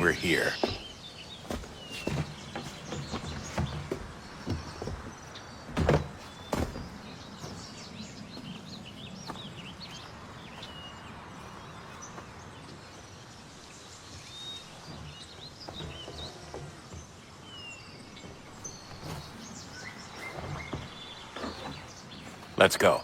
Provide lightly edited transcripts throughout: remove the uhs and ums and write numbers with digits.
we're here. Let's go.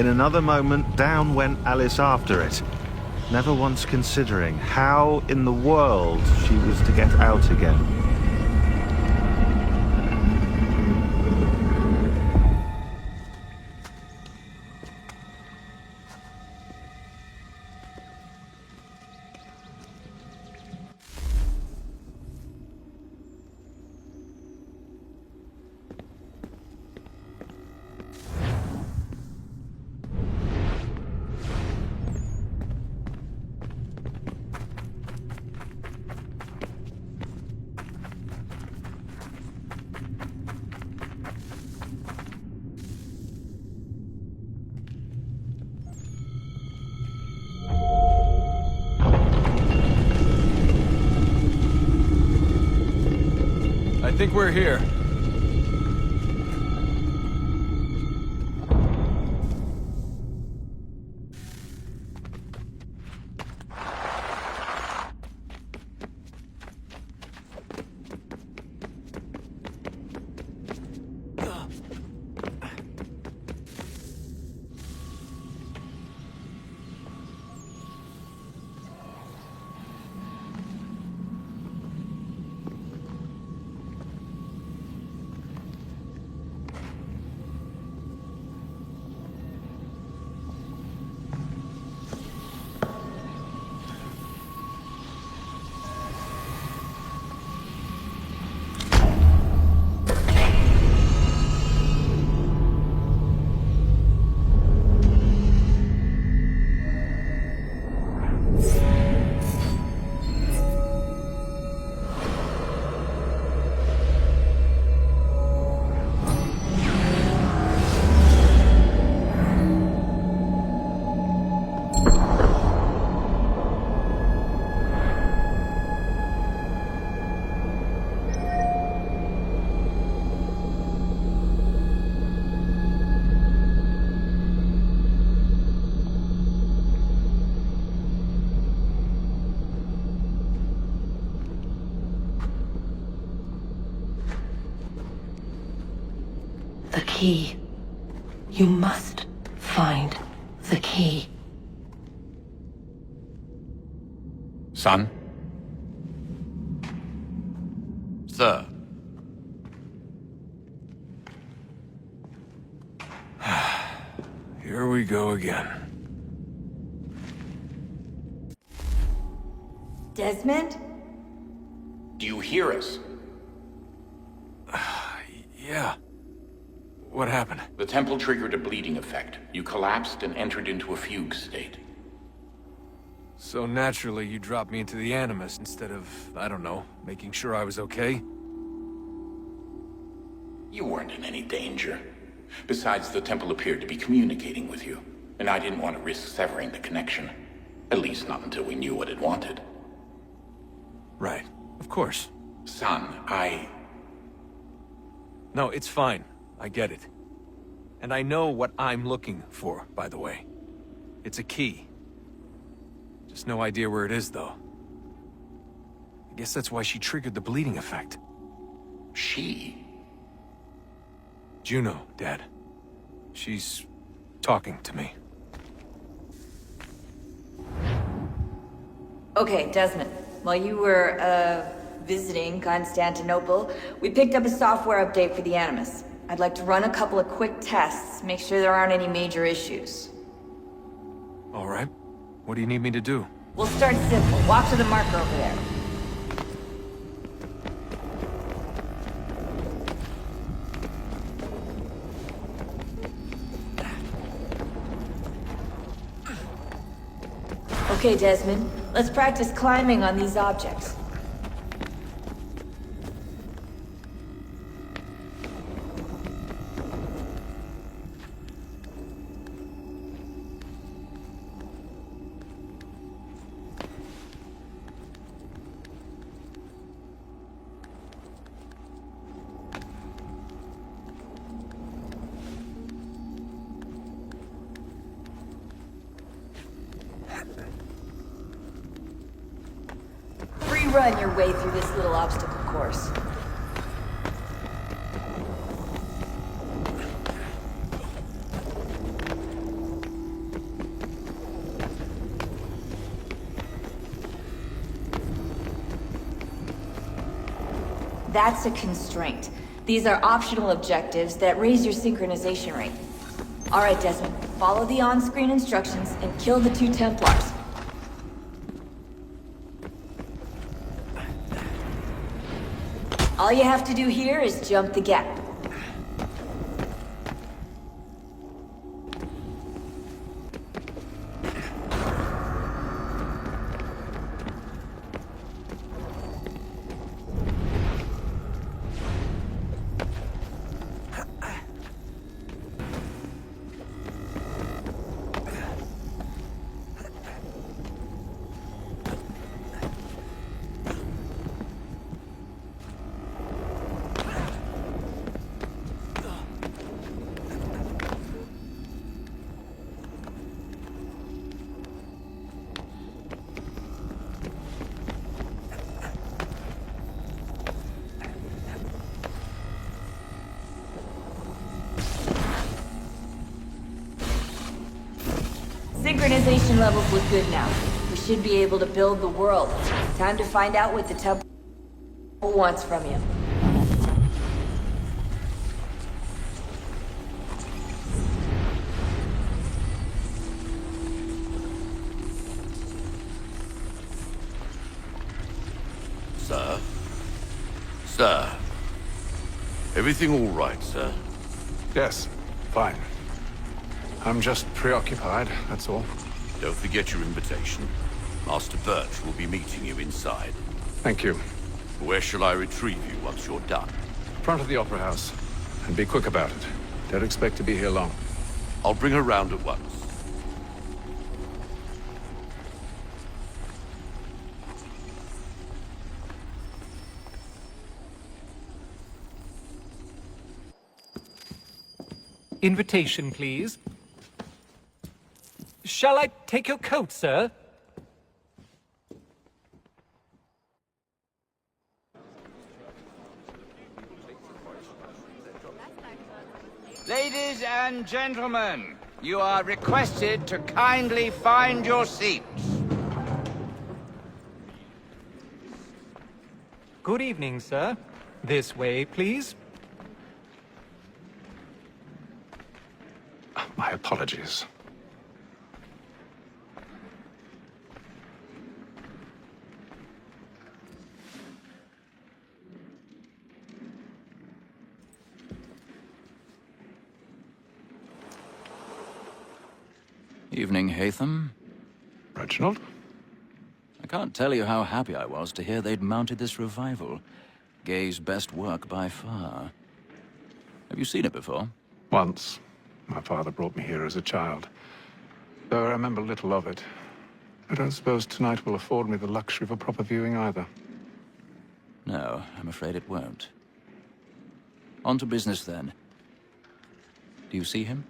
In another moment, down went Alice after it, never once considering how in the world she was to get out again. I think we're here. The key. You must find the key. Son? Sir. Here we go again. Desmond? Do you hear us? Yeah. What happened? The temple triggered a bleeding effect. You collapsed and entered into a fugue state. So naturally, you dropped me into the Animus instead of, I don't know, making sure I was okay? You weren't in any danger. Besides, the temple appeared to be communicating with you, and I didn't want to risk severing the connection. At least not until we knew what it wanted. Right. Of course. Son, No, it's fine. I get it. And I know what I'm looking for, by the way. It's a key. Just There's no idea where it is, though. I guess that's why she triggered the bleeding effect. She? Juno, Dad. She's talking to me. Okay, Desmond. While you were, visiting Constantinople, we picked up a software update for the Animus. I'd like to run a couple of quick tests, make sure there aren't any major issues. All right. What do you need me to do? We'll start simple. Walk to the marker over there. Okay, Desmond. Let's practice climbing on these objects. Run your way through this little obstacle course. That's a constraint. These are optional objectives that raise your synchronization rate. All right, Desmond, follow the on-screen instructions and kill the 2 Templars. All you have to do here is jump the gap. Synchronization levels look good now. We should be able to build the world. Time to find out what the temple wants from you. Sir? Sir? Everything all right, sir? Yes, fine. I'm just preoccupied, that's all. Don't forget your invitation. Master Birch will be meeting you inside. Thank you. Where shall I retrieve you once you're done? Front of the Opera House. And be quick about it. Don't expect to be here long. I'll bring her round at once. Invitation, please. Shall I take your coat, sir? Ladies and gentlemen, you are requested to kindly find your seats. Good evening, sir. This way, please. My apologies. Evening, Hatham. Reginald? I can't tell you how happy I was to hear they'd mounted this revival. Gay's best work by far. Have you seen it before? Once. My father brought me here as a child. Though I remember little of it. I don't suppose tonight will afford me the luxury of a proper viewing either. No, I'm afraid it won't. On to business then. Do you see him?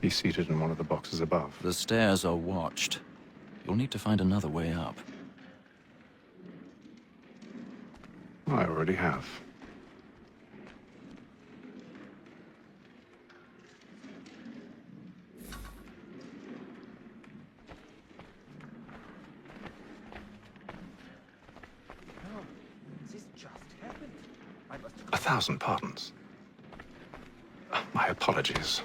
He's seated in one of the boxes above. The stairs are watched. You'll need to find another way up. I already have. This just happened. I must... 1,000 pardons. My apologies.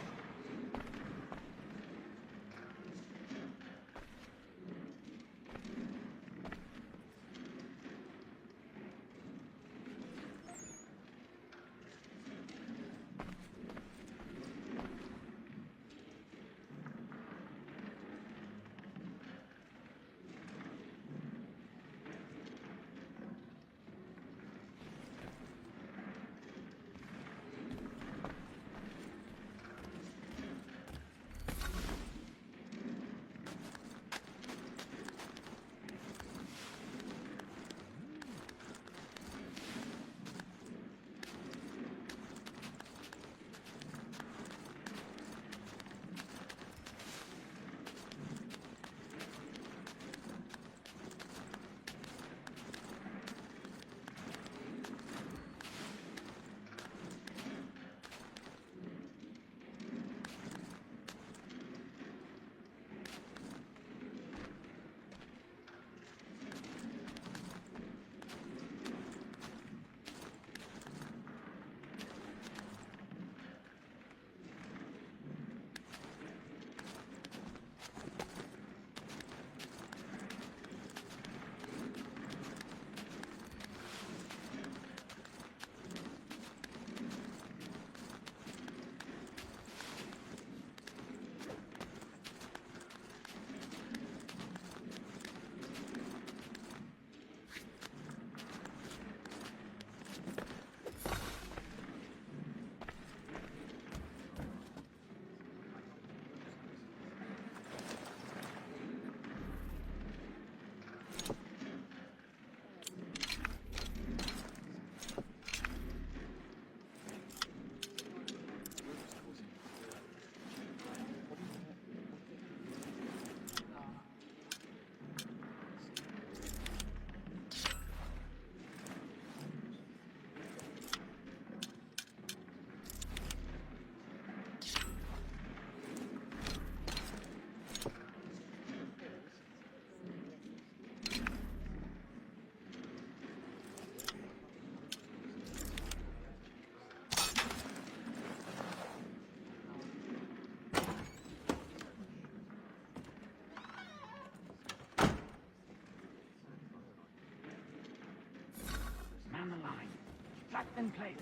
in place.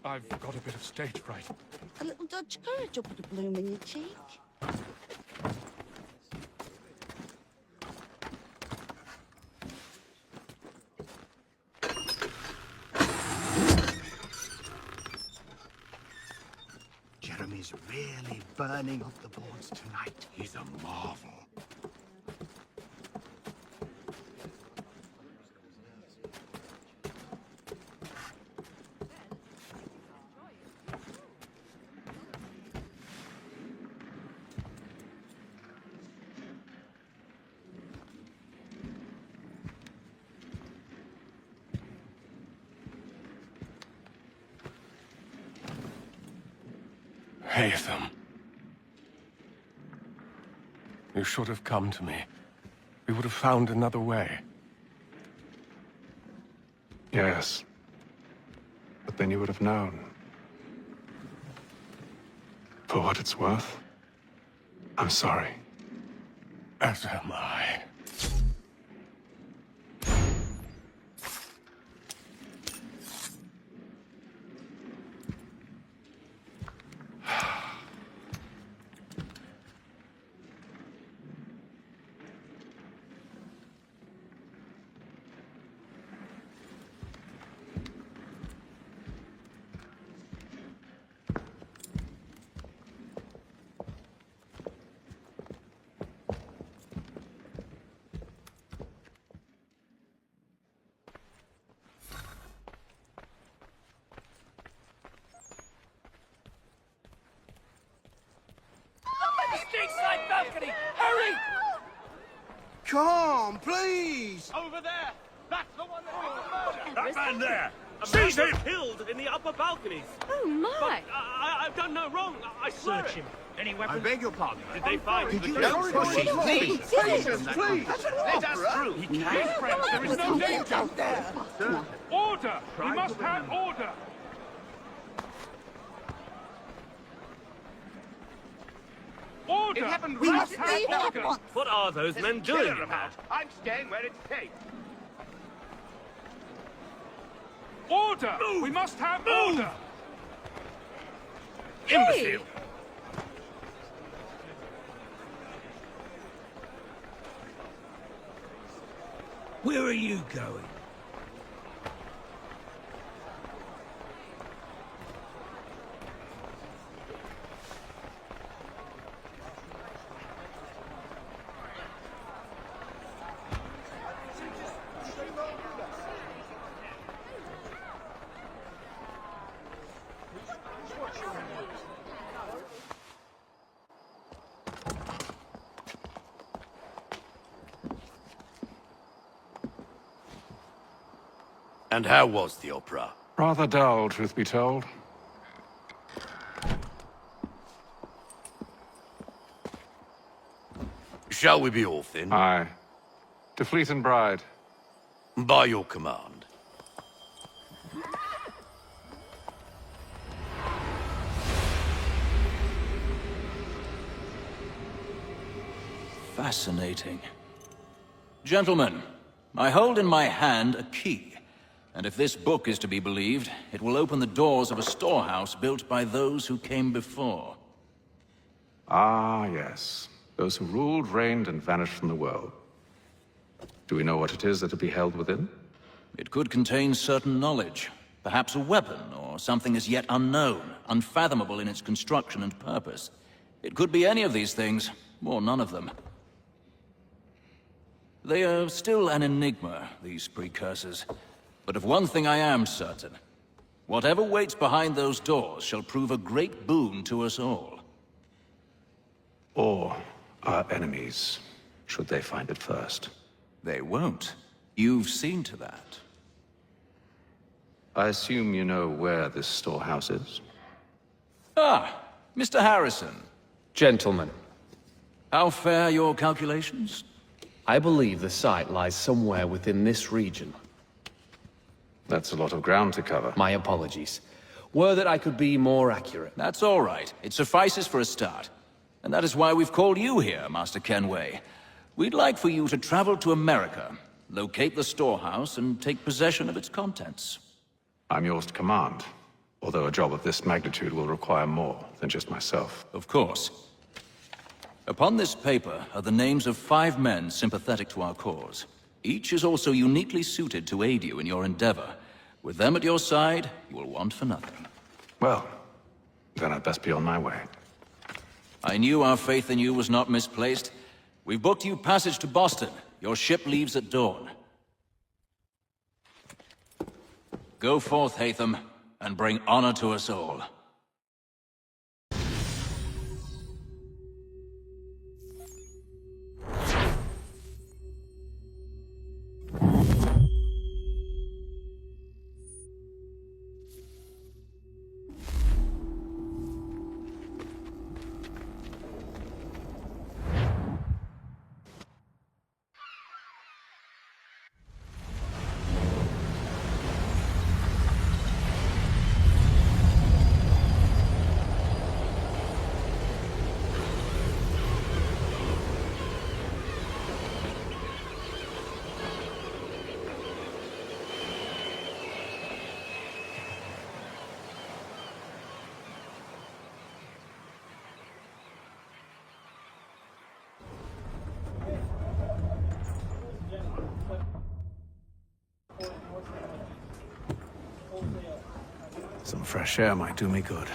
I've got a bit of stage fright. A little dodge courage will put a bloom in your cheek. Jeremy's really burning up the boards tonight. He's a marvel. Haytham. You should have come to me. We would have found another way. Yes. But then you would have known. For what it's worth, I'm sorry. As am I. Street side balcony! Hurry! Come, please! Over there! That's the one that we can murder! That man there! Seize him! Killed in the upper balconies. Oh, my. I've done no wrong. I swear Search him. Any I weapons? beg your pardon. Did they find the Don't push it, please! Please! Let us through. He can't. friends? There is no danger. Order! We must have order! Order! It happened We right must leave order! at once. What are those men doing? I'm staying where it's safe. Order! We must have order! Imbecile! Where are you going? And how was the opera? Rather dull, truth be told. Shall we be off then? Aye. To Fleet and Bride. By your command. Fascinating. Gentlemen, I hold in my hand a key, and if this book is to be believed, it will open the doors of a storehouse built by those who came before. Ah, yes. Those who ruled, reigned, and vanished from the world. Do we know what it is that will be held within? It could contain certain knowledge, perhaps a weapon, or something as yet unknown, unfathomable in its construction and purpose. It could be any of these things, or none of them. They are still an enigma, these precursors. But of one thing I am certain. Whatever waits behind those doors shall prove a great boon to us all. Or our enemies, should they find it first. They won't. You've seen to that. I assume you know where this storehouse is? Ah, Mr. Harrison. Gentlemen, How fare your calculations? I believe the site lies somewhere within this region. That's a lot of ground to cover. My apologies. Were that I could be more accurate. That's all right. It suffices for a start. And that is why we've called you here, Master Kenway. We'd like for you to travel to America, locate the storehouse, and take possession of its contents. I'm yours to command, although a job of this magnitude will require more than just myself. Of course. Upon this paper are the names of 5 men sympathetic to our cause. Each is also uniquely suited to aid you in your endeavor. With them at your side, you will want for nothing. Well, then I'd best be on my way. I knew our faith in you was not misplaced. We've booked you passage to Boston. Your ship leaves at dawn. Go forth, Hatham, and bring honor to us all. Some fresh air might do me good.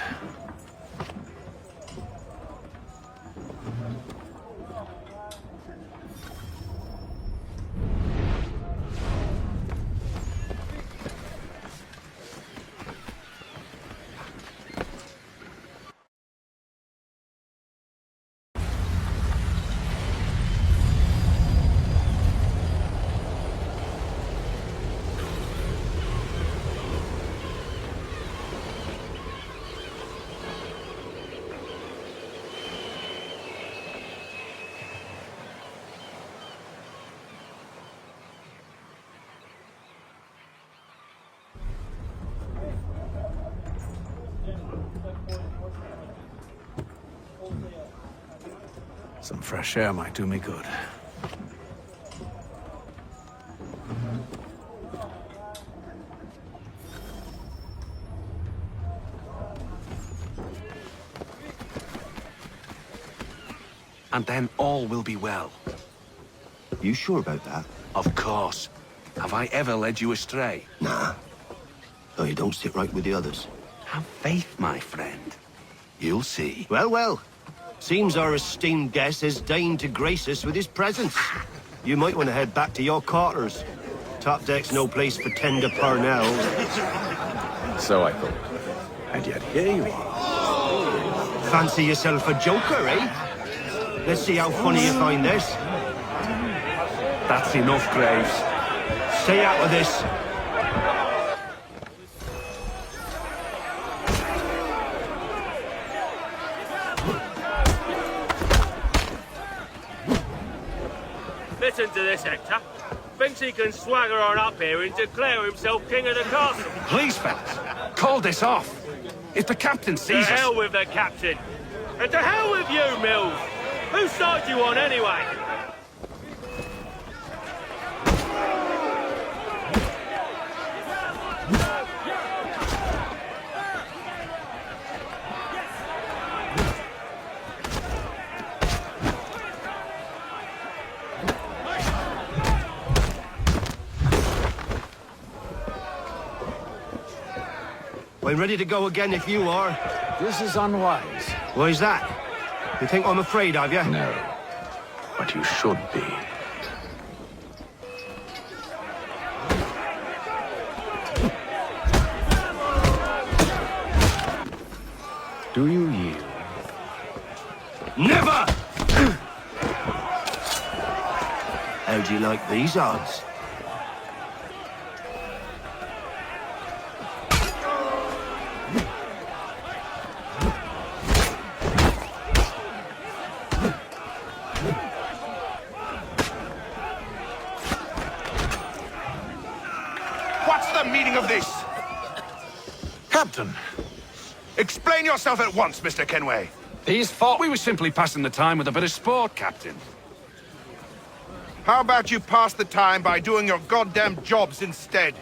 Some fresh air might do me good. And then all will be well. You sure about that? Of course. Have I ever led you astray? Nah. Oh, you don't sit right with the others. Have faith, my friend. You'll see. Well, well. Seems our esteemed guest has deigned to grace us with his presence. You might want to head back to your quarters. Top deck's no place for tender parnells. So I thought. And yet here you are. Fancy yourself a joker, eh? Let's see how funny you find this. That's enough, Graves. Stay out of this. Listen to this, Hector. Thinks he can swagger on up here and declare himself king of the castle. Please, fellas, call this off. If the captain To sees us... hell with the captain. And to hell with you, Mills. Whose side you on, anyway? I'm ready to go again if you are. This is unwise. Why's that? You think I'm afraid of you? No. But you should be. Do you yield? Never! How do you like these odds? What's the meaning of this? Captain! Explain yourself at once, Mr. Kenway. These thought we were simply passing the time with a bit of sport, Captain. How about you pass the time by doing your goddamn jobs instead?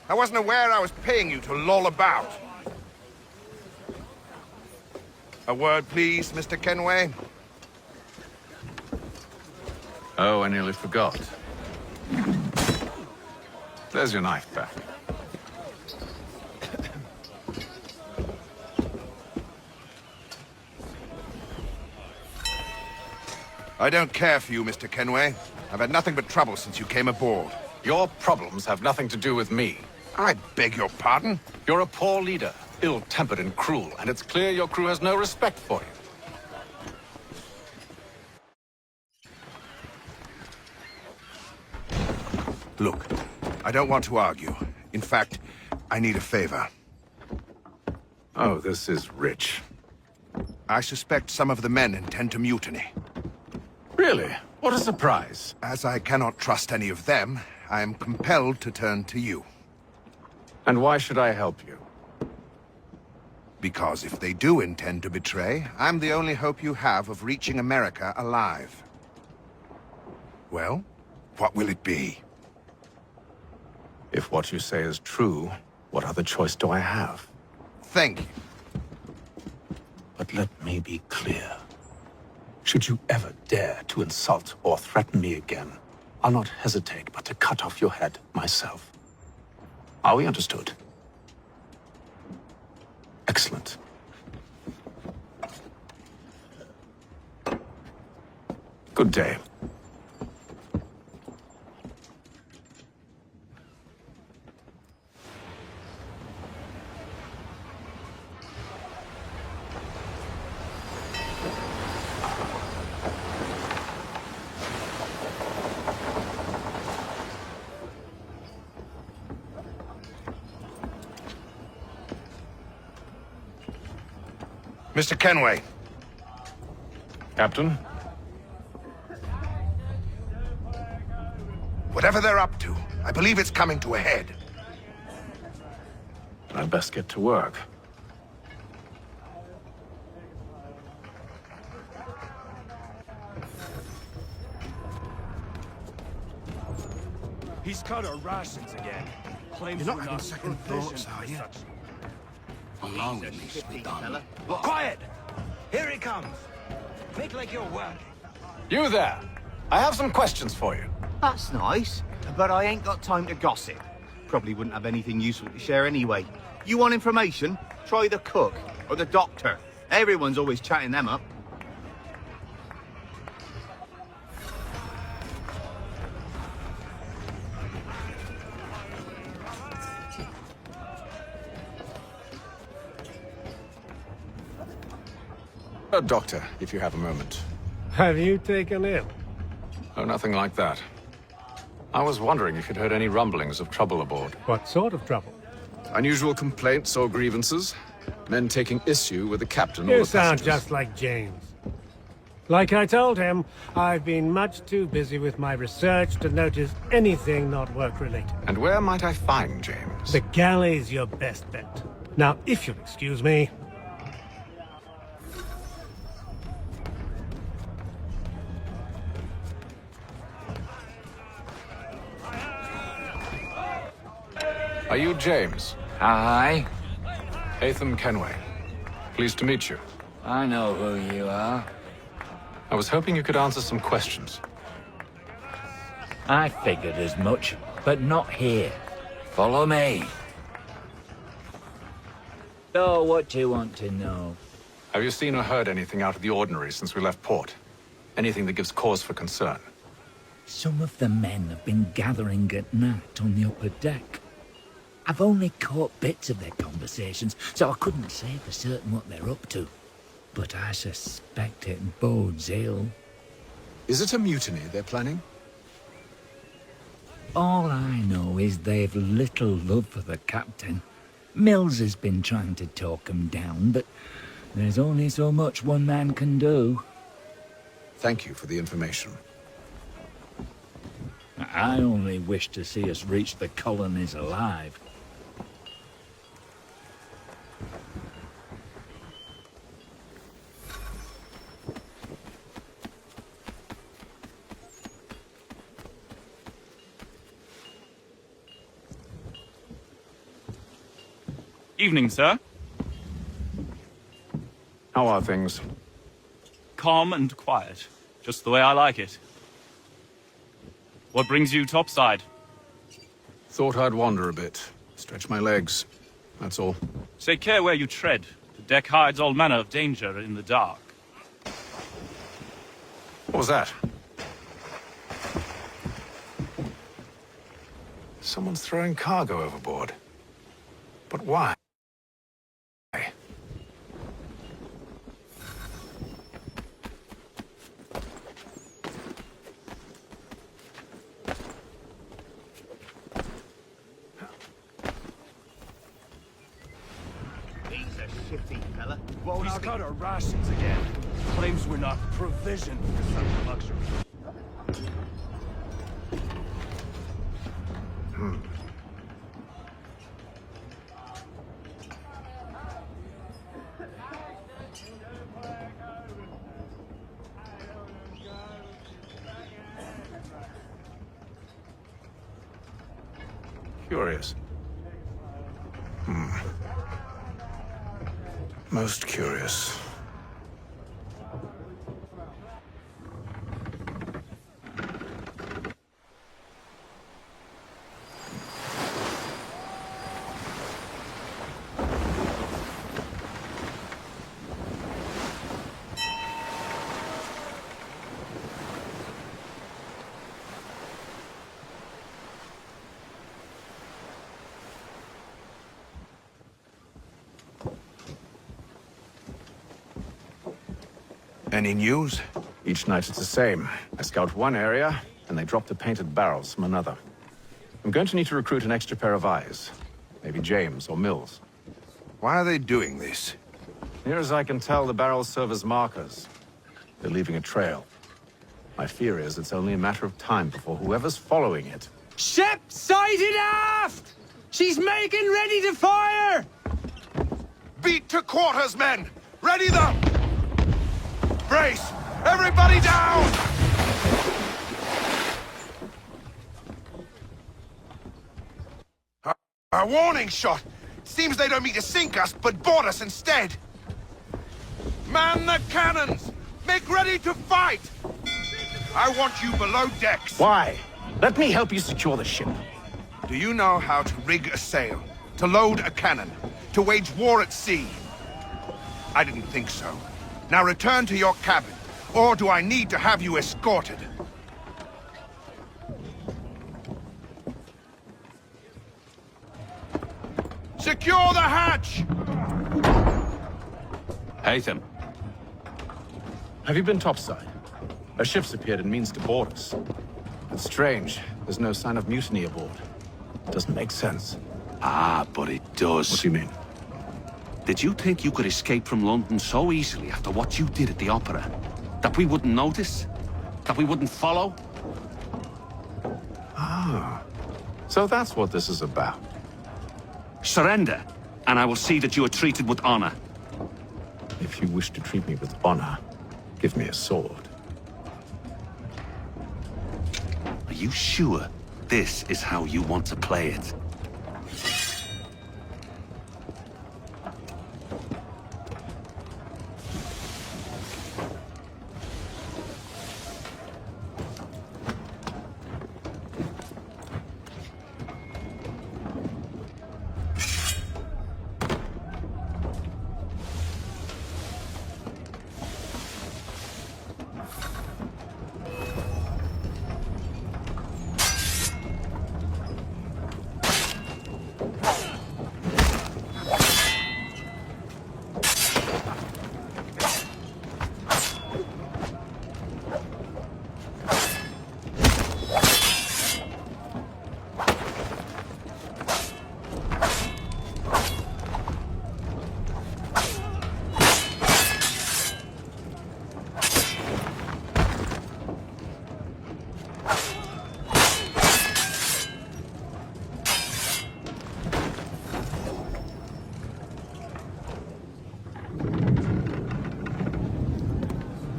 I wasn't aware I was paying you to loll about. A word, please, Mr. Kenway. Oh, I nearly forgot. There's your knife back. I don't care for you, Mr. Kenway. I've had nothing but trouble since you came aboard. Your problems have nothing to do with me. I beg your pardon? You're a poor leader, ill-tempered and cruel, and it's clear your crew has no respect for you. Look, I don't want to argue. In fact, I need a favor. Oh, this is rich. I suspect some of the men intend to mutiny. Really? What a surprise. As I cannot trust any of them, I am compelled to turn to you. And why should I help you? Because if they do intend to betray, I'm the only hope you have of reaching America alive. Well, what will it be? If what you say is true, what other choice do I have? Thank you. But let me be clear. Should you ever dare to insult or threaten me again, I'll not hesitate but to cut off your head myself. Are we understood? Excellent. Good day. Mr. Kenway. Captain? Whatever they're up to, I believe it's coming to a head. I'd best get to work. He's cut our rations again. Claims You're not we're having second thoughts, are you? Along with me, spit fella. Quiet! Here he comes. Make like you're working. You there! I have some questions for you. That's nice, but I ain't got time to gossip. Probably wouldn't have anything useful to share anyway. You want information? Try the cook or the doctor. Everyone's always chatting them up. Doctor, if you have a moment. Have you taken ill? Oh, nothing like that. I was wondering if you'd heard any rumblings of trouble aboard. What sort of trouble? Unusual complaints or grievances? Men taking issue with the captain or You the sound passengers? just like James. Like I told him, I've been much too busy with my research to notice anything not work-related. And where might I find James? The galley's your best bet. Now, if you'll excuse me... Are you James? Aye. Atham Kenway. Pleased to meet you. I know who you are. I was hoping you could answer some questions. I figured as much, but not here. Follow me. So, what do you want to know? Have you seen or heard anything out of the ordinary since we left port? Anything that gives cause for concern? Some of the men have been gathering at night on the upper deck. I've only caught bits of their conversations, so I couldn't say for certain what they're up to. But I suspect it bodes ill. Is it a mutiny they're planning? All I know is they've little love for the captain. Mills has been trying to talk him down, but there's only so much one man can do. Thank you for the information. I only wish to see us reach the colonies alive. Evening, sir. How are things? Calm and quiet. Just the way I like it. What brings you topside? Thought I'd wander a bit. Stretch my legs. That's all. Take care where you tread. The deck hides all manner of danger in the dark. What was that? Someone's throwing cargo overboard. But why? He's cut our rations again. Claims we're not provisioned for such luxury. Curious. Most curious. Any news? Each night it's the same. I scout one area, and they drop the painted barrels from another. I'm going to need to recruit an extra pair of eyes. Maybe James or Mills. Why are they doing this? Near as I can tell, the barrels serve as markers. They're leaving a trail. My fear is it's only a matter of time before whoever's following it... Ship sighted aft! She's making ready to fire! Beat to quarters, men! Ready them! Brace! Everybody down! A warning shot! Seems they don't mean to sink us, but board us instead! Man the cannons! Make ready to fight! I want you below decks! Why? Let me help you secure the ship. Do you know how to rig a sail? To load a cannon? To wage war at sea? I didn't think so. Now return to your cabin, or do I need to have you escorted? Secure the hatch! Haytham. Have you been topside? A ship's appeared and means to board us. It's strange. There's no sign of mutiny aboard. Doesn't make sense. Ah, but it does. What do you mean? Did you think you could escape from London so easily after what you did at the opera? That we wouldn't notice? That we wouldn't follow? Ah. So that's what this is about. Surrender, and I will see that you are treated with honor. If you wish to treat me with honor, give me a sword. Are you sure this is how you want to play it?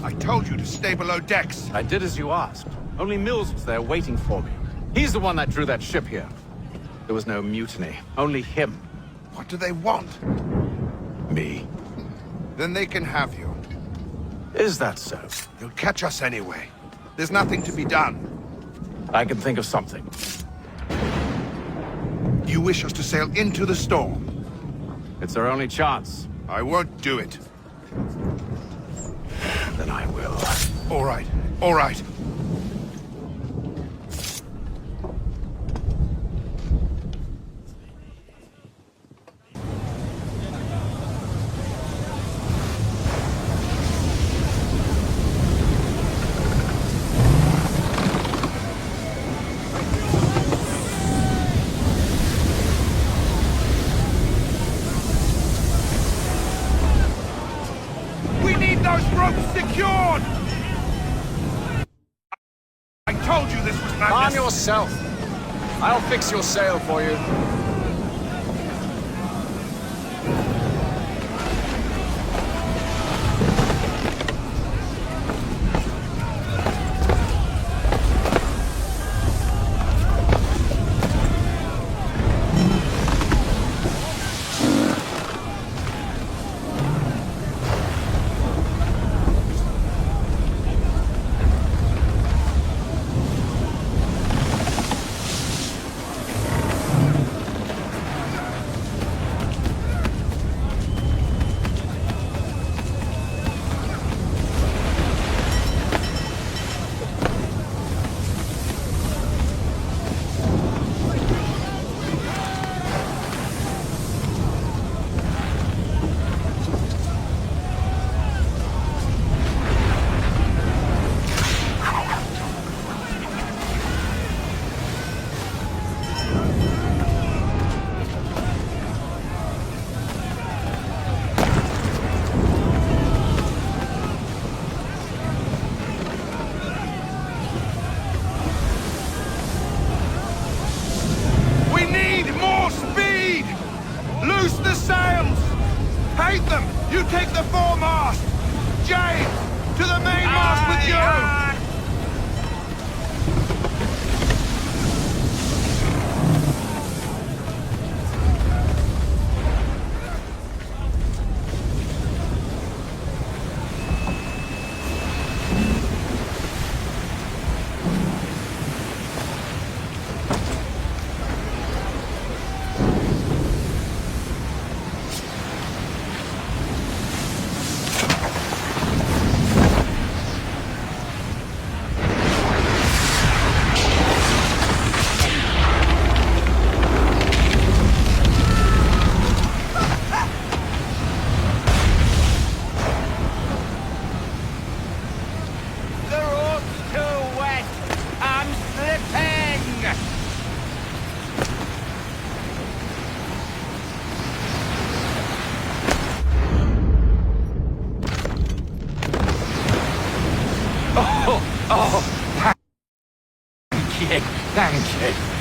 I told you to stay below decks. I did as you asked. Only Mills was there waiting for me. He's the one that drew that ship here. There was no mutiny. Only him. What do they want? Me. Then they can have you. Is that so? You'll catch us anyway. There's nothing to be done. I can think of something. You wish us to sail into the storm? It's our only chance. I won't do it. Then I will. All right. All right. Those ropes secured! I told you this was madness! Calm yourself. I'll fix your sail for you. You take the foremast! James, to the mainmast with you! Thank you.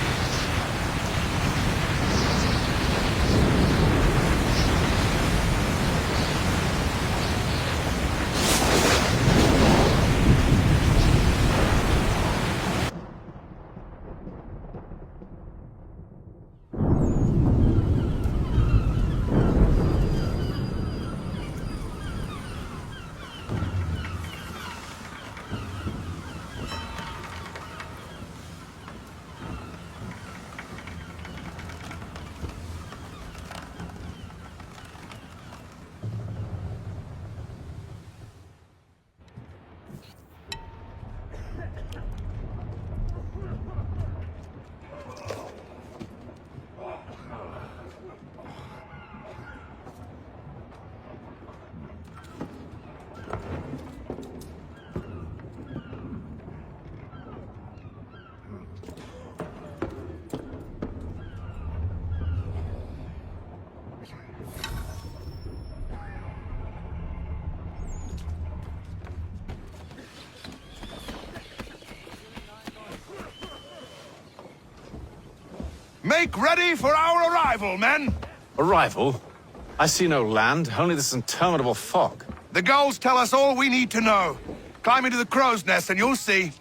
Make ready for our arrival, men! Arrival? I see no land, only this interminable fog. The gulls tell us all we need to know. Climb into the crow's nest and you'll see.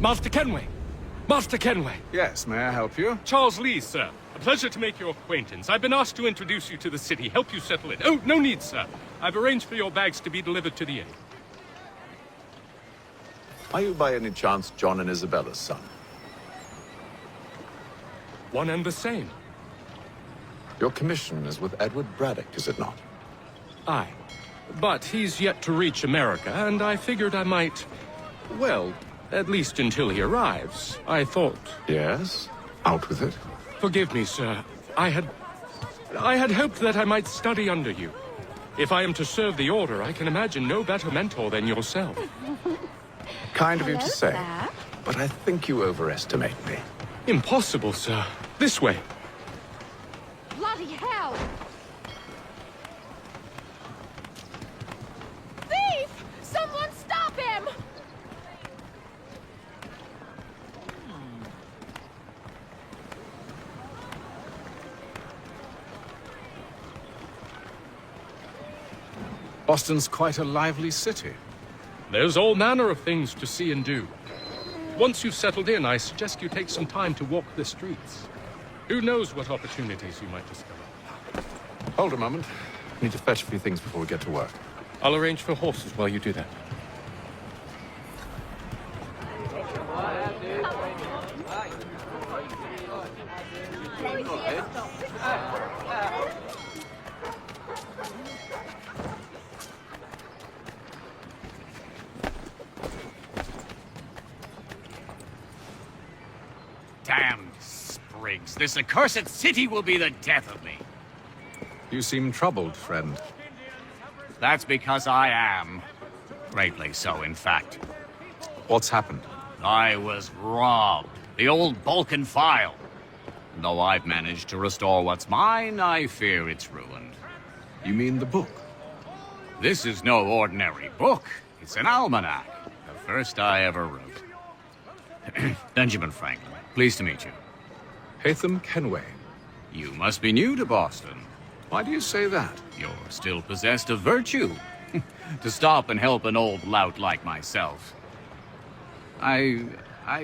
Master Kenway! Master Kenway! Yes, may I help you? Charles Lee, sir. A pleasure to make your acquaintance. I've been asked to introduce you to the city, help you settle in. Oh, no need, sir. I've arranged for your bags to be delivered to the inn. Are you by any chance John and Isabella's son? One and the same. Your commission is with Edward Braddock, is it not? Aye. But he's yet to reach America, and I figured I might... well, at least until he arrives. I thought... Yes? Out with it. Forgive me, sir. I had hoped that I might study under you. If I am to serve the Order, I can imagine no better mentor than yourself. Kind of you to say. There. But I think you overestimate me. Impossible, sir. This way. Bloody hell! Thief! Someone stop him! Boston's quite a lively city. There's all manner of things to see and do. Once you've settled in, I suggest you take some time to walk the streets. Who knows what opportunities you might discover. Hold a moment. Need to fetch a few things before we get to work. I'll arrange for horses while you do that. Damned spring. Briggs. This accursed city will be the death of me. You seem troubled, friend. That's because I am. Greatly so, in fact. What's happened? I was robbed. The old Balkan file. And though I've managed to restore what's mine, I fear it's ruined. You mean the book? This is no ordinary book. It's an almanac. The first I ever wrote. Benjamin Franklin, pleased to meet you. Hatham Kenway. You must be new to Boston. Why do you say that? You're still possessed of virtue. To stop and help an old lout like myself. I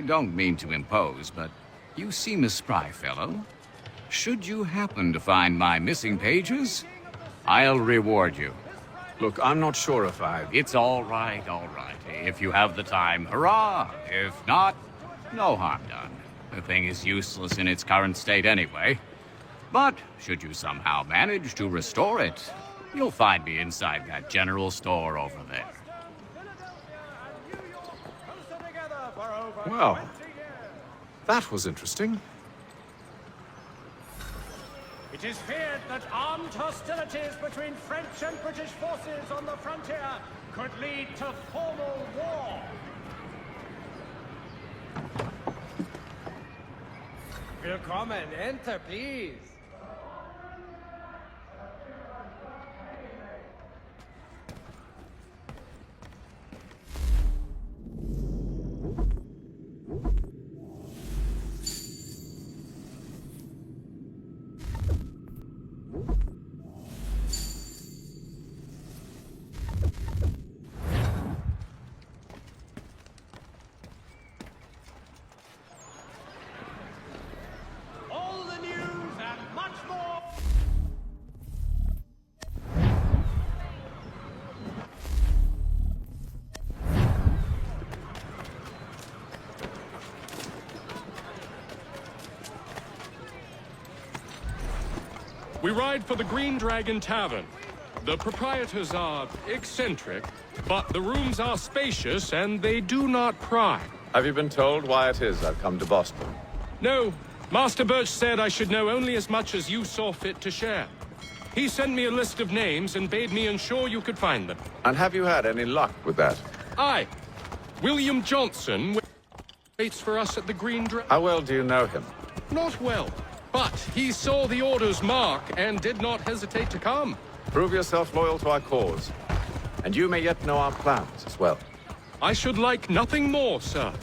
don't mean to impose, but you seem a spry fellow. Should you happen to find my missing pages, I'll reward you. Look, I'm not sure if It's all right, all right. If you have the time, hurrah! If not, no harm done. The thing is useless in its current state anyway. But should you somehow manage to restore it, you'll find me inside that general store over there. Well, that was interesting. It is feared that armed hostilities between French and British forces on the frontier could lead to formal war. Willkommen, enter, please. We ride for the Green Dragon Tavern. The proprietors are eccentric, but the rooms are spacious and they do not pry. Have you been told why it is I've come to Boston? No. Master Birch said I should know only as much as you saw fit to share. He sent me a list of names and bade me ensure you could find them. And have you had any luck with that? Aye. William Johnson waits for us at the Green Dragon. How well do you know him? Not well, but he saw the order's mark and did not hesitate to come. Prove yourself loyal to our cause. And you may yet know our plans as well. I should like nothing more, sir.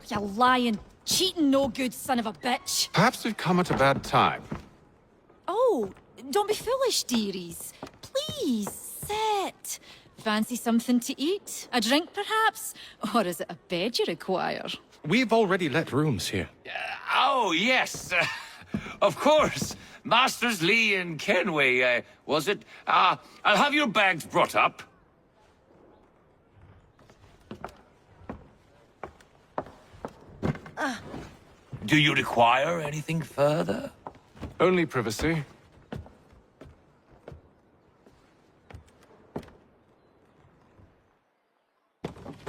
You lying, cheating, no good son of a bitch. Perhaps we've come at a bad time. Oh, don't be foolish, dearies. Please, sit. Fancy something to eat? A drink, perhaps? Or is it a bed you require? We've already let rooms here. Oh, yes. Of course. Masters Lee and Kenway, was it? I'll have your bags brought up. Do you require anything further? Only privacy.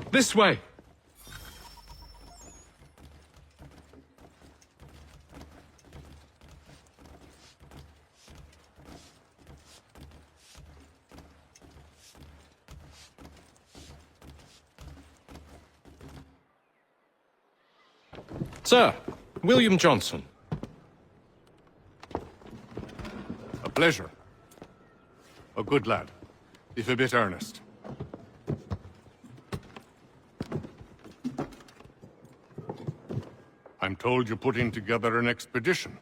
This way. Sir, William Johnson. A pleasure. A good lad, if a bit earnest. I'm told you're putting together an expedition.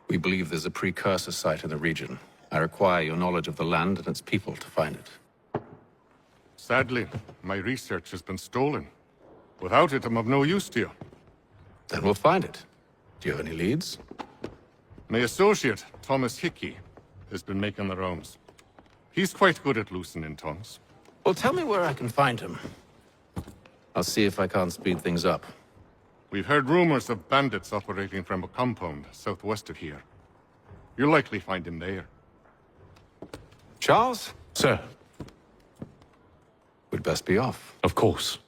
We believe there's a precursor site in the region. I require your knowledge of the land and its people to find it. Sadly, my research has been stolen. Without it, I'm of no use to you. Then we'll find it. Do you have any leads? My associate, Thomas Hickey, has been making the rounds. He's quite good at loosening tongues. Well, tell me where I can find him. I'll see if I can't speed things up. We've heard rumors of bandits operating from a compound southwest of here. You'll likely find him there. Charles? Sir. We'd best be off. Of course.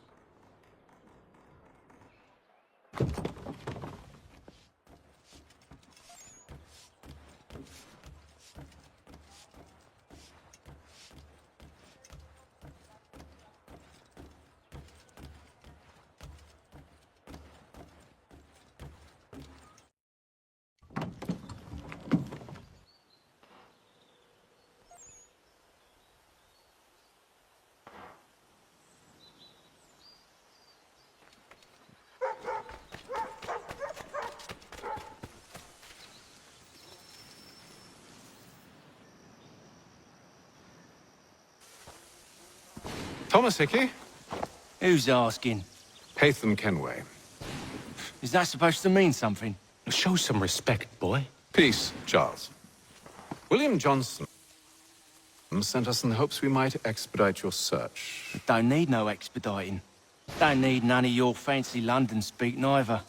Thomas Hickey? Who's asking? Haytham Kenway. Is that supposed to mean something? Show some respect, boy. Peace, Charles. William Johnson sent us in the hopes we might expedite your search. Don't need no expediting. Don't need none of your fancy London speak neither.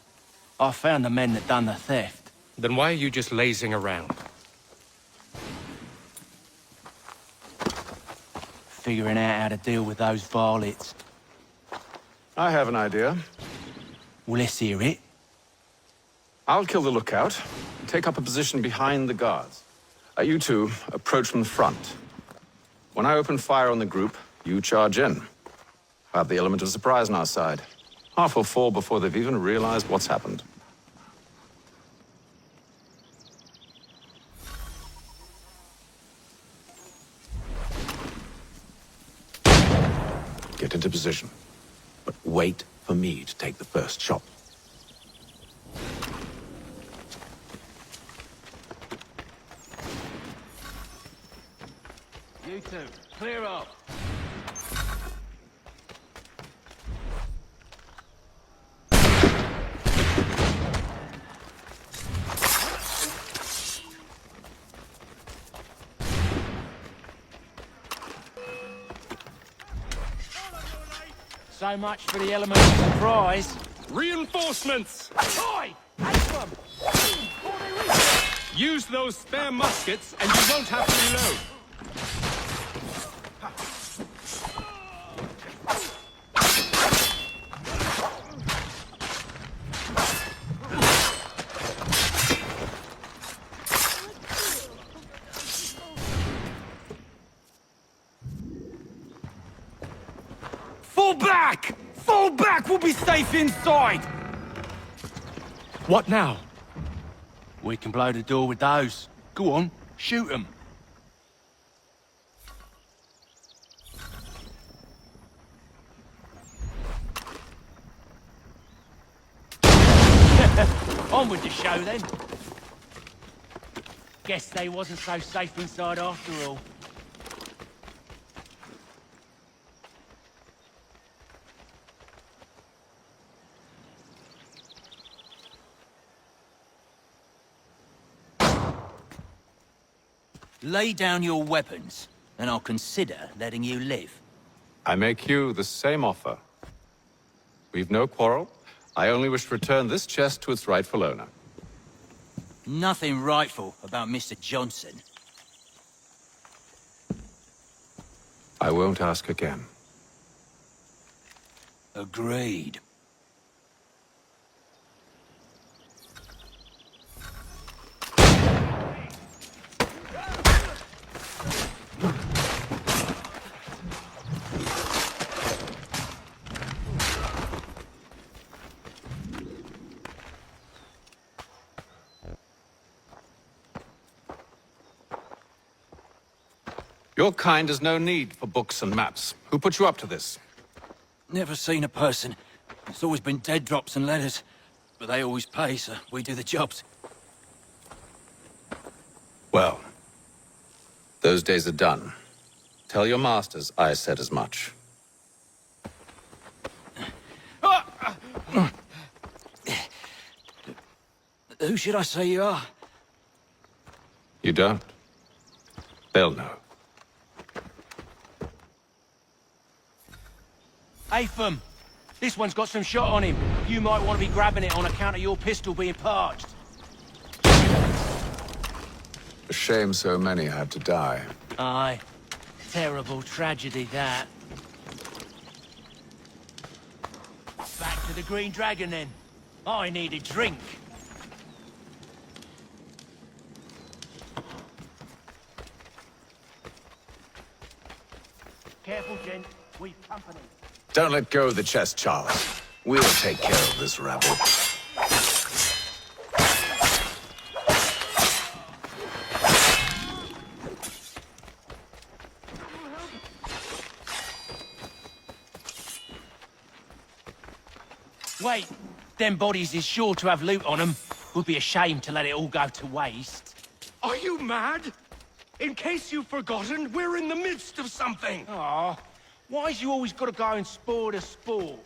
I found the men that done the theft. Then why are you just lazing around? Figuring out how to deal with those varlets. I have an idea. Well, let's hear it. I'll kill the lookout, take up a position behind the guards. You two approach from the front. When I open fire on the group, you charge in. Have the element of surprise on our side. Half will fall before they've even realized what's happened. Get into position, but wait for me to take the first shot. You two, clear up. So much for the element of surprise. Reinforcements! Oi! Use those spare muskets and you won't have to reload. Fall back! Fall back! We'll be safe inside! What now? We can blow the door with those. Go on, shoot them. On with the show then. Guess they wasn't so safe inside after all. Lay down your weapons, and I'll consider letting you live. I make you the same offer. We've no quarrel. I only wish to return this chest to its rightful owner. Nothing rightful about Mr. Johnson. I won't ask again. Agreed. Your kind has no need for books and maps. Who put you up to this? Never seen a person. It's always been dead drops and letters. But they always pay, so we do the jobs. Well, those days are done. Tell your masters I said as much. Who should I say you are? You don't? They'll know. Atham, this one's got some shot on him. You might want to be grabbing it on account of your pistol being parched. A shame so many had to die. Aye. Terrible tragedy, that. Back to the Green Dragon, then. I need a drink. Careful, gent. We've company. Don't let go of the chest, Charles. We'll take care of this rabble. Wait, them bodies is sure to have loot on them. Would be a shame to let it all go to waste. Are you mad? In case you've forgotten, we're in the midst of something. Aw, why's you always got to go and spoil the sport?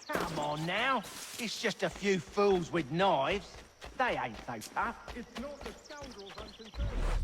Come on now. It's just a few fools with knives. They ain't so tough. It's not the scoundrels I'm concerned with.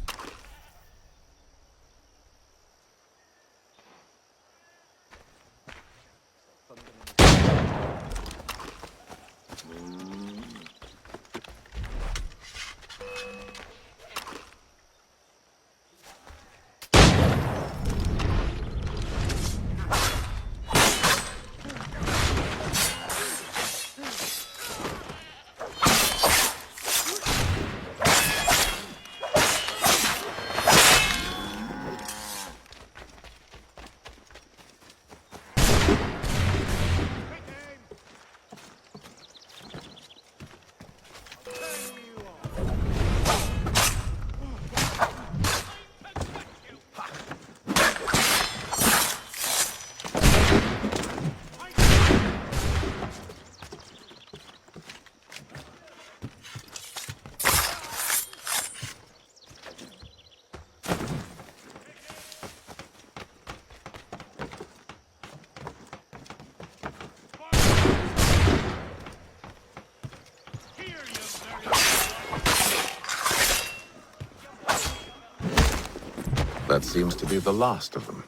That seems to be the last of them.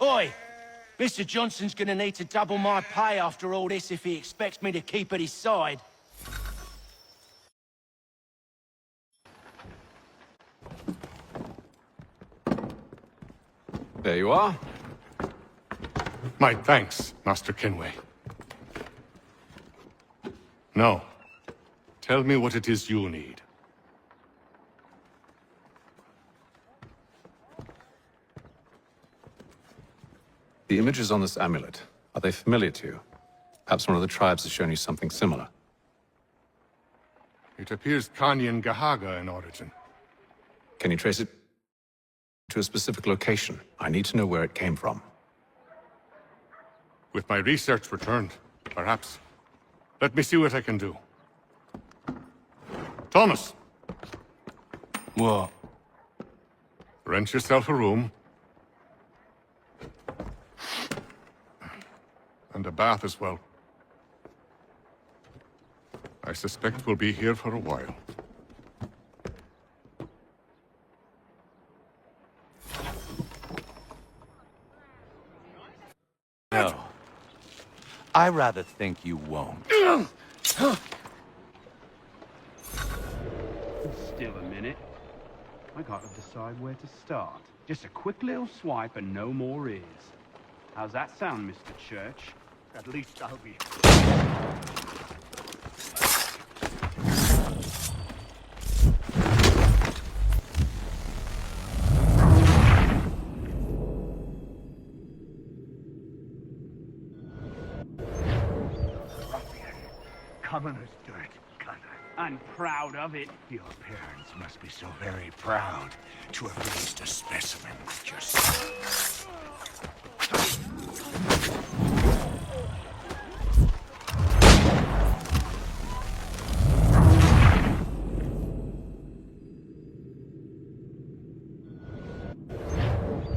Oi! Mr. Johnson's gonna need to double my pay after all this if he expects me to keep at his side. There you are. My thanks, Master Kenway. Now, tell me what it is you need. The images on this amulet, are they familiar to you? Perhaps one of the tribes has shown you something similar. It appears Kanyan Gahaga in origin. Can you trace it to a specific location? I need to know where it came from. With my research returned, perhaps. Let me see what I can do. Thomas! What? Rent yourself a room. And a bath as well. I suspect we'll be here for a while. I rather think you won't. Still a minute. I gotta decide where to start. Just a quick little swipe and no more is. How's that sound, Mr. Church? At least I'll be... Commoner's dirt, Gunner. I'm proud of it. Your parents must be so very proud to have raised a specimen like yourself.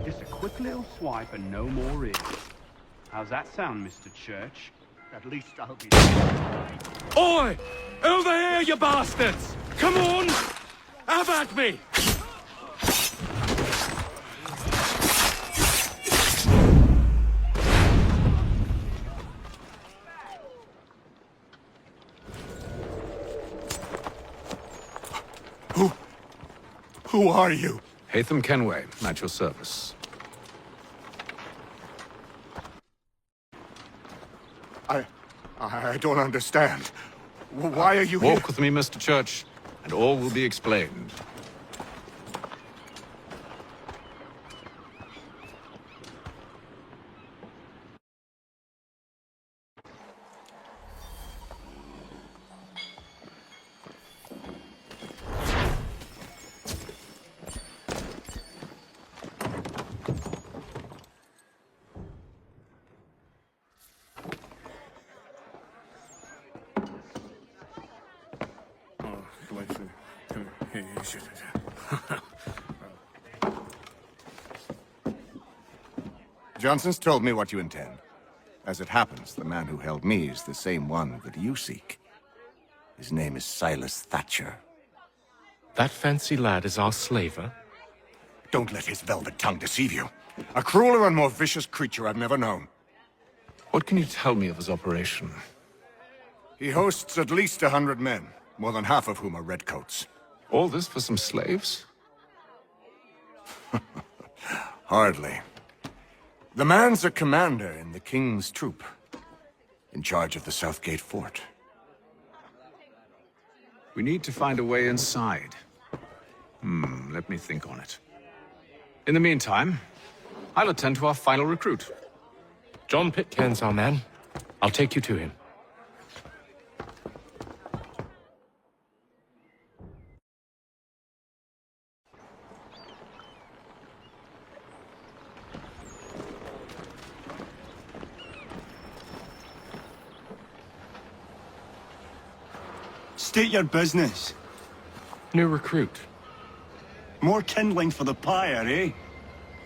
Just a quick little swipe and no more is. How's that sound, Mr. Church? At least I'll be... Oi! Over here, you bastards! Come on! Have at me! Who are you? Hatham Kenway, at your service. I don't understand. Why are you here? Walk with me, Mr. Church, and all will be explained. Johnson's told me what you intend. As it happens, the man who held me is the same one that you seek. His name is Silas Thatcher. That fancy lad is our slaver? Don't let his velvet tongue deceive you. A crueler and more vicious creature I've never known. What can you tell me of his operation? He hosts at least 100 men, more than half of whom are redcoats. All this for some slaves? Hardly. The man's a commander in the King's troop, in charge of the Southgate Fort. We need to find a way inside. Let me think on it. In the meantime, I'll attend to our final recruit. John Pitcairn's our man. I'll take you to him. State your business. New recruit. More kindling for the pyre, eh?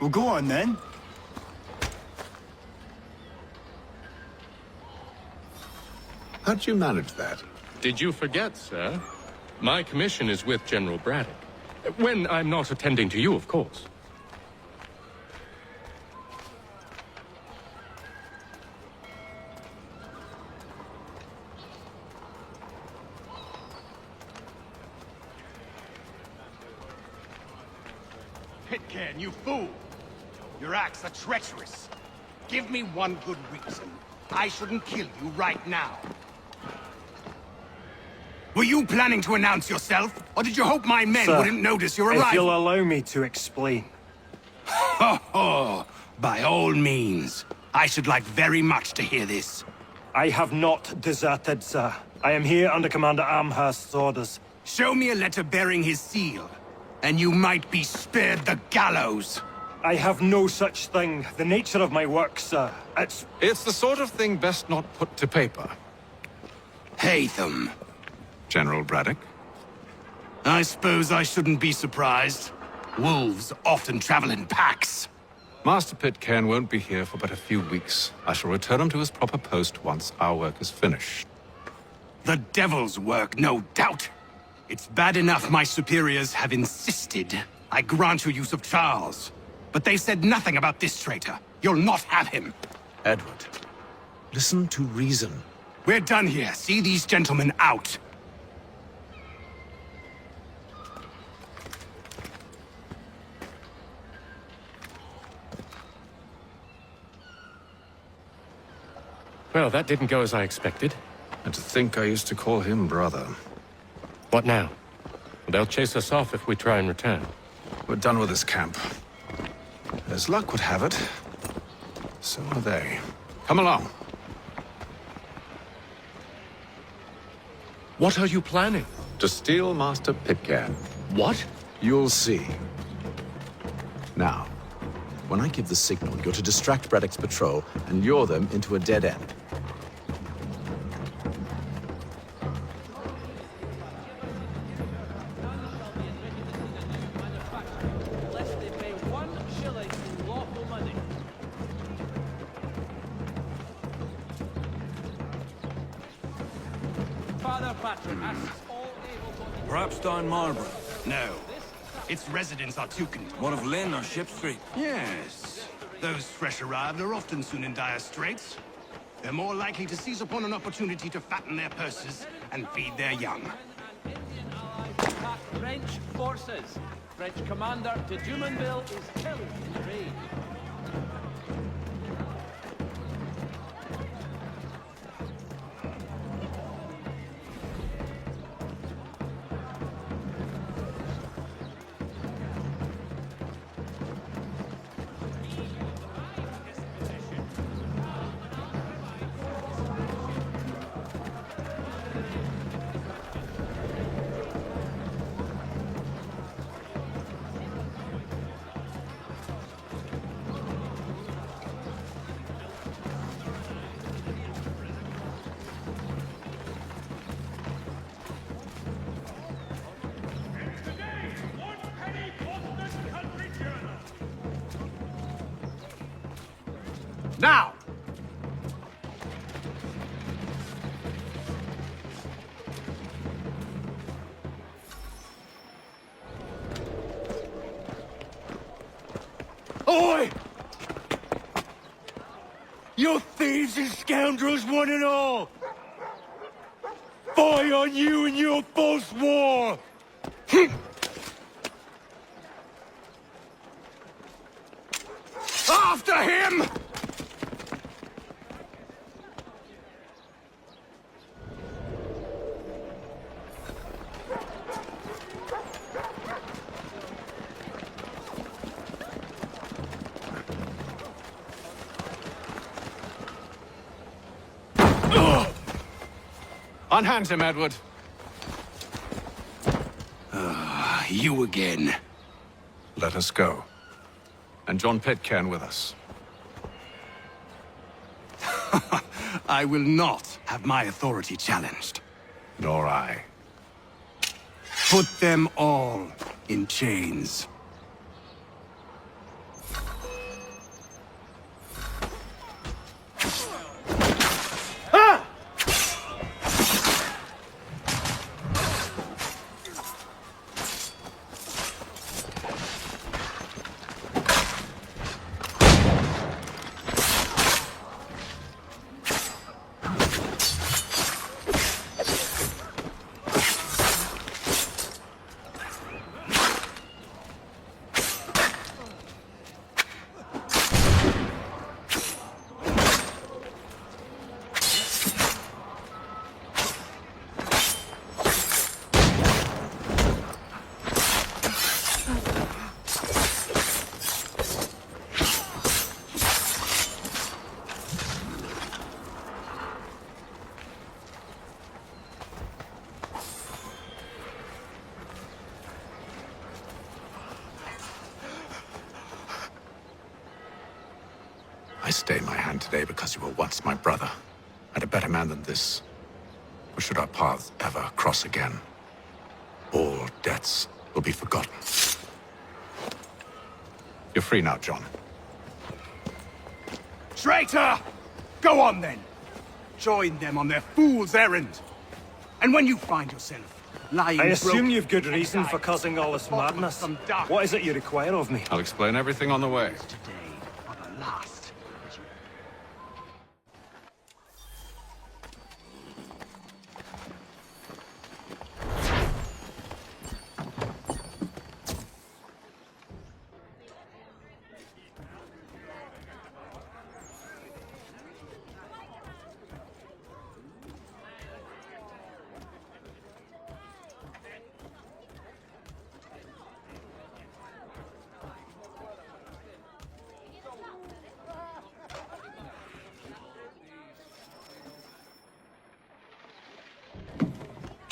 Well, go on then. How'd you manage that? Did you forget, sir? My commission is with General Braddock. When I'm not attending to you, of course. Pitcairn, you fool! Your acts are treacherous. Give me one good reason. I shouldn't kill you right now. Were you planning to announce yourself? Or did you hope my men wouldn't notice your arrival? If you'll allow me to explain. Ho ho! By all means. I should like very much to hear this. I have not deserted, sir. I am here under Commander Amherst's orders. Show me a letter bearing his seal, and you might be spared the gallows. I have no such thing. The nature of my work, sir, It's the sort of thing best not put to paper. Hatham. General Braddock? I suppose I shouldn't be surprised. Wolves often travel in packs. Master Pitcairn won't be here for but a few weeks. I shall return him to his proper post once our work is finished. The devil's work, no doubt. It's bad enough my superiors have insisted I grant you use of Charles. But they said nothing about this traitor. You'll not have him. Edward, Listen to reason. We're done here. See these gentlemen out. Well, that didn't go as I expected. And to think I used to call him brother. What now? They'll chase us off if we try and return. We're done with this camp. As luck would have it, so are they. Come along. What are you planning? To steal Master Pitcairn. What? You'll see. Now, when I give the signal, you're to distract Braddock's patrol and lure them into a dead end. Perhaps down Marlborough. No. Its residents are Tukend. What of Lynn or Ship Street? Yes. Those fresh arrived are often soon in dire straits. They're more likely to seize upon an opportunity to fatten their purses and feed their young. French forces. French commander de Jumonville is killed in the raid. Now! Oi! You thieves and scoundrels, one and all! Fie on you and your false war! After him! Unhand him, Edward. You again. Let us go. And John Pitcairn with us. I will not have my authority challenged. Nor I. Put them all in chains. I stay my hand today because you were once my brother, and a better man than this. Or should our paths ever cross again, all debts will be forgotten. You're free now, John. Traitor! Go on then! Join them on their fool's errand! And when you find yourself lying I assume broken you've good reason for causing all this madness. What is it you require of me? I'll explain everything on the way.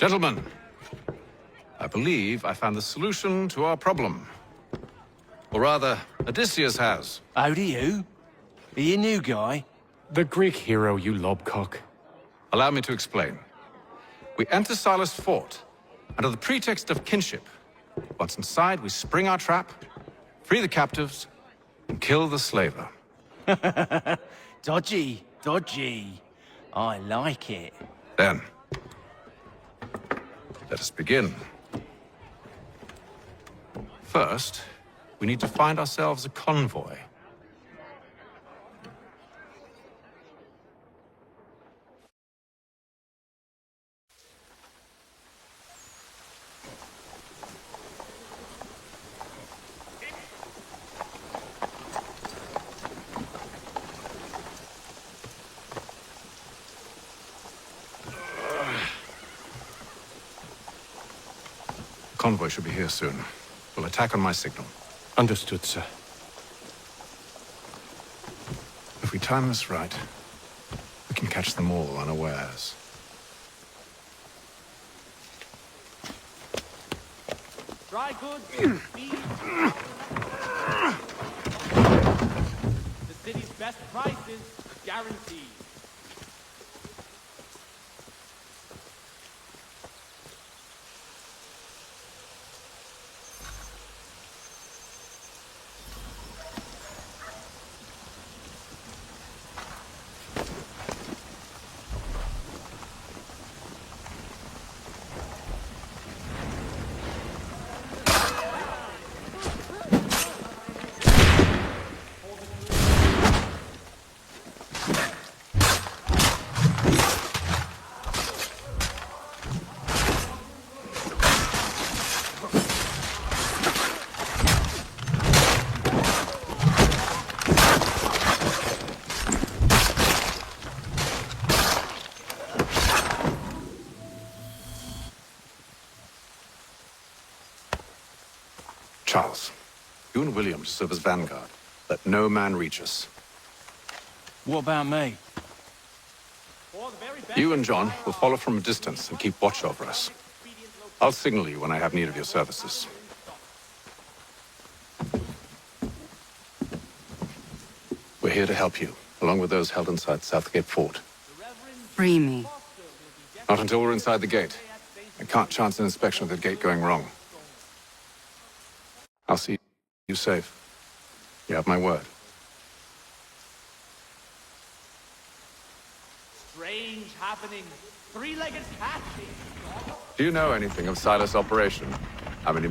Gentlemen, I believe I found the solution to our problem. Or rather, Odysseus has. How do you? Are you a new guy? The Greek hero, you lobcock. Allow me to explain. We enter Silas' fort, under the pretext of kinship. Once inside, we spring our trap, free the captives, and kill the slaver. Dodgy, dodgy. I like it. Then, let us begin. First, we need to find ourselves a convoy. The convoy should be here soon. We'll attack on my signal. Understood, sir. If we time this right, we can catch them all unawares. Dry goods, feed. The city's best prices guaranteed. Charles, you and William serve as vanguard. Let no man reach us. What about me? You and John will follow from a distance and keep watch over us. I'll signal you when I have need of your services. We're here to help you, along with those held inside Southgate Fort. Free me. Not until we're inside the gate. I can't chance an inspection of the gate going wrong. I'll see you safe. You have my word. Strange happening. Three-legged cat. Do you know anything of Silas' operation? I'm an